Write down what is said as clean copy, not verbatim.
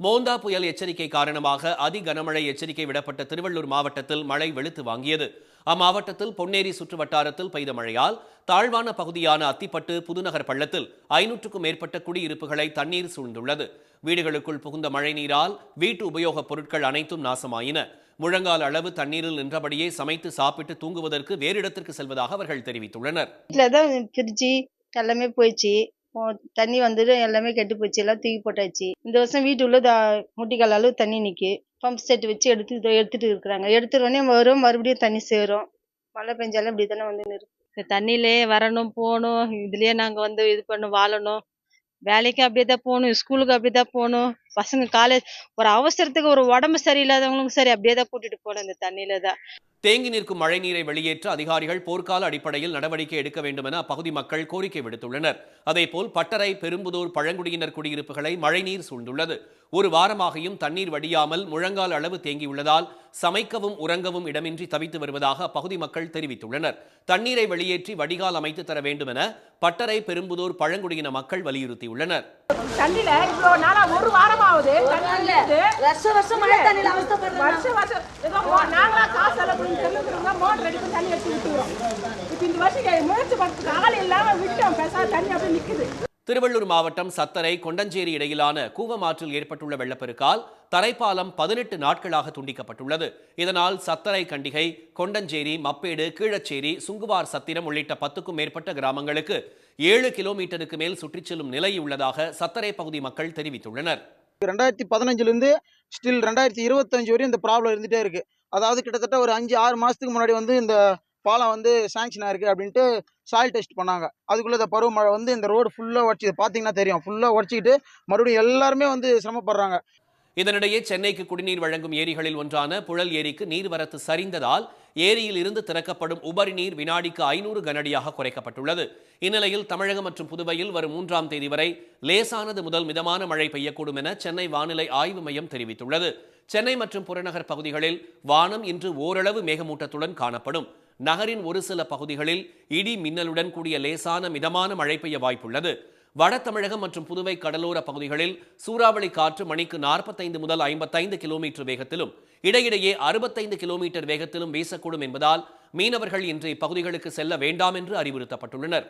மோந்தா புயல் எச்சரிக்கை காரணமாக அதி கனமழை எச்சரிக்கை விடப்பட்ட திருவள்ளூர் மாவட்டத்தில் மழை வெளுத்து வாங்கியது. அம்மாவட்டத்தில் பொன்னேரி சுற்று வட்டாரத்தில் பெய்த மழையால் தாழ்வான பகுதியான அத்திப்பட்டு புதுநகர் பள்ளத்தில் 500க்கும் மேற்பட்ட குடியிருப்புகளை தண்ணீர் சூழ்ந்துள்ளது. வீடுகளுக்குள் புகுந்த மழை நீரால் வீட்டு உபயோகப் பொருட்கள் அனைத்தும் நாசமாயின. முழங்கால் அளவு தண்ணீரில் நின்றபடியே சமைத்து சாப்பிட்டு தூங்குவதற்கு வேறு இடத்திற்கு செல்வதாக அவர்கள் தெரிவித்துள்ளனர். ஃப்ரிட்ஜி எல்லாமே போயிடுச்சு. தண்ணி வந்துட்டு எல்லாமே கெட்டு போச்சு, எல்லாம் தூக்கி போட்டாச்சு. இந்த வருஷம் வீட்டு உள்ள முட்டிக்கால் அளவு தண்ணி நிற்கி. பம்ப் செட் வச்சு எடுத்துட்டு இருக்கிறாங்க. எடுத்துருவோடனே வரும், மறுபடியும் தண்ணி சேரும். மழை பெஞ்சாலும் இப்படி தானே வந்து நிற்கும். இந்த தண்ணியிலே வரணும் போகணும், இதுலேயே நாங்கள் வந்து இது பண்ண வாழணும். வேலைக்கு அப்படியே தான் போகணும், ஸ்கூலுக்கு அப்படி தான் போகணும். பசங்க காலேஜ் ஒரு அவசரத்துக்கு ஒரு உடம்பு சரியில்லாதவங்களுக்கும் சரி அப்படியே தான் கூட்டிட்டு போகணும் இந்த தண்ணியில தான். தேங்கி நிற்கும் மழைநீரை வெளியேற்ற அதிகாரிகள் போர்க்கால அடிப்படையில் நடவடிக்கை எடுக்க வேண்டும் என அப்பகுதி மக்கள் கோரிக்கை விடுத்துள்ளனர். அதேபோல் பட்டறை, பெரும்புதூர் பழங்குடியினர் குடியிருப்புகளை மழைநீர் சூழ்ந்துள்ளது. ஒரு வாரமாகியும் தண்ணீர் வடியாமல் முழங்கால் அளவு தேங்கியுள்ளதால் சமைக்கவும் உறங்கவும் இடமின்றி தவித்து வருவதாக அப்பகுதி மக்கள் தெரிவித்துள்ளனர். தண்ணீரை வெளியேற்றி வடிகால் அமைத்து தர வேண்டும் என பட்டறை, பெரும்புதூர் பழங்குடியின மக்கள் வலியுறுத்தியுள்ளனர். தண்ணியில இவ்வளவு நாளா ஒரு வாரமாவது நாங்களா காசு செலவு மோட்டர் அடிப்பு தண்ணி எடுத்து விட்டுறோம். இப்ப இந்த வருஷம் முயற்சி பண்ணுறதுக்கு ஆள் இல்லாம விட்டோம், பேச தண்ணி அப்படி நிக்குது. திருவள்ளூர் மாவட்டம் சத்தரை, கொண்டஞ்சேரி இடையிலான கூவமாற்றில் ஏற்பட்டுள்ள வெள்ளப்பெருக்கால் தரைப்பாலம் 18 நாட்களாக துண்டிக்கப்பட்டுள்ளது. இதனால் சத்தரை, கண்டிகை, கொண்டஞ்சேரி, மப்பேடு, கீழச்சேரி, சுங்குவார் சத்திரம் உள்ளிட்ட 10க்கும் மேற்பட்ட கிராமங்களுக்கு 7 கிலோமீட்டருக்கு மேல் சுற்றிச் செல்லும் நிலை உள்ளதாக சத்தரை பகுதி மக்கள் தெரிவித்துள்ளனர். 2015 ஸ்டில் 2025 வரையும் இந்த ப்ராப்ளம் இருந்துட்டே இருக்கு. அதாவது கிட்டத்தட்ட ஒரு 5-6 மாசத்துக்கு முன்னாடி இந்த பாலம் சாங்ஷன் ஆயிருக்கு அப்படின்ட்டு சாயில் டெஸ்ட் பண்ணாங்க. அதுக்குள்ள இந்த பருவமழை இந்த ரோடு ஃபுல்லா உடச்சி பார்த்தீங்கன்னா தெரியும், ஃபுல்லா உடச்சிக்கிட்டு மறுபடியும் எல்லாருமே சிரமப்படுறாங்க. இதனிடையே சென்னைக்கு குடிநீர் வழங்கும் ஏரிகளில் ஒன்றான புழல் ஏரிக்கு நீர்வரத்து சரிந்ததால் ஏரியில் இருந்து திறக்கப்படும் உபரி நீர் வினாடிக்கு 500 கனஅடியாக குறைக்கப்பட்டுள்ளது. இந்நிலையில் தமிழகம் மற்றும் புதுவையில் வரும் 3ஆம் தேதி வரை லேசானது முதல் மிதமான மழை பெய்யக்கூடும் என சென்னை வானிலை ஆய்வு மையம் தெரிவித்துள்ளது. சென்னை மற்றும் புறநகர் பகுதிகளில் வானம் இன்று ஓரளவு மேகமூட்டத்துடன் காணப்படும். நகரின் ஒரு சில பகுதிகளில் இடி மின்னலுடன் கூடிய லேசான மிதமான மழை பெய்ய வாய்ப்புள்ளது. வட தமிழகம் மற்றும் புதுவை கடலோர பகுதிகளில் சூறாவளி காற்று மணிக்கு 45 முதல் 55 கிலோமீட்டர் வேகத்திலும் இடையிடையே 65 கிலோமீட்டர் வேகத்திலும் வீசக்கூடும் என்பதால் மீனவர்கள் இன்று இப்பகுதிகளுக்கு செல்ல வேண்டாம் என்று அறிவுறுத்தப்பட்டுள்ளனர்.